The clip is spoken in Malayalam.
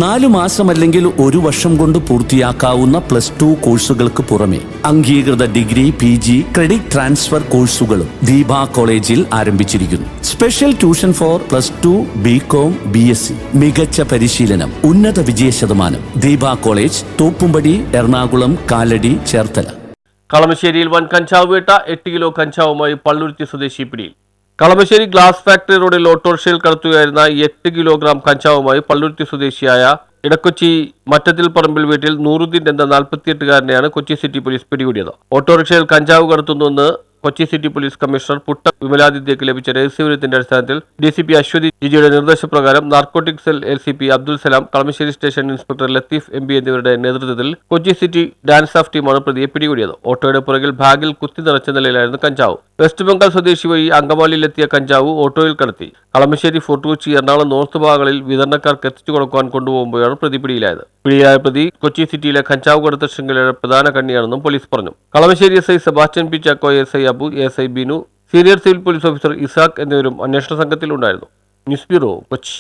4 മാസം അല്ലെങ്കിൽ 1 വർഷം കൊണ്ട് പൂർത്തിയാക്കാവുന്ന +2 കോഴ്സുകൾക്ക് പുറമെ അംഗീകൃത ഡിഗ്രി, PG, ക്രെഡിറ്റ് ട്രാൻസ്ഫർ കോഴ്സുകളും ദീപ കോളേജിൽ ആരംഭിച്ചിരിക്കുന്നു. Special tuition for +2, BCom, BSc, മികച്ച പരിശീലനം, ഉന്നത വിജയശതമാനം. ദീപ കോളേജ്, തോപ്പുംപടി, എറണാകുളം, കാലടി, ചേർത്തല. കളമശ്ശേരിയിൽ വൻ കഞ്ചാവ് വേട്ട. 8 കിലോ കഞ്ചാവുമായി പള്ളുരുത്തി സ്വദേശി പിടിയിൽ. കളമശ്ശേരി ഗ്ലാസ് ഫാക്ടറി റോഡിൽ ഓട്ടോറിക്ഷയിൽ കടത്തുകയായിരുന്ന 8 കിലോഗ്രാം കഞ്ചാവുമായി പള്ളുരുത്തി സ്വദേശിയായ ഇടക്കൊച്ചി മറ്റത്തിൽ പറമ്പിൽ വീട്ടിൽ നൂറുദ്ദീൻ എന്ന 48-കാരനെയാണ് കൊച്ചി സിറ്റി പോലീസ് പിടികൂടിയത്. ഓട്ടോറിക്ഷയിൽ കഞ്ചാവ് കടത്തുന്നുവെന്ന് Kochi city police commissioner Putta വിമലാദിത്യക്ക് ലഭിച്ച രഹസ്യവിവരത്തിന്റെ അടിസ്ഥാനത്തിൽ DCP അശ്വതി ജിജിയുടെ നിർദ്ദേശപ്രകാരം narcotic cell LCP Abdul Salam, Kalamassery station inspector Latheef MB എന്നിവരുടെ നേതൃത്വത്തിൽ കൊച്ചി സിറ്റി ഡാൻസ് ഓഫ് ടീമാണ് പ്രതിയെ പിടികൂടിയത്. ഓട്ടോയുടെ പുറകിൽ ബാഗിൽ കുത്തി നിറച്ച നിലയിലായിരുന്നു കഞ്ചാവ്. വെസ്റ്റ് ബംഗാൾ സ്വദേശി വഴി അങ്കമാലിയിലെത്തിയ കഞ്ചാവ് ഓട്ടോയിൽ കടത്തി കളമശ്ശേരി, ഫോർട്ട് കൊച്ചി, എറണാകുളം നോർത്ത് ഭാഗങ്ങളിൽ വിതരണക്കാർക്ക് എത്തിച്ചു കൊടുക്കാൻ കൊണ്ടുപോകുമ്പോഴാണ് പ്രതി പിടിയിലായത്. പിടിയിലായ പ്രതി കൊച്ചി സിറ്റിയിലെ കഞ്ചാവ് കടത്ത ശൃംഖലയുടെ പ്രധാന കണ്ണിയാണെന്നും പോലീസ് പറഞ്ഞു. Kalamassery SI Sebastian P. Chacko, SI Abu, SI Binu, senior civil police officer Isaac എന്നിവരും അന്വേഷണ സംഘത്തിൽ ഉണ്ടായിരുന്നു. News bureau, Kochi.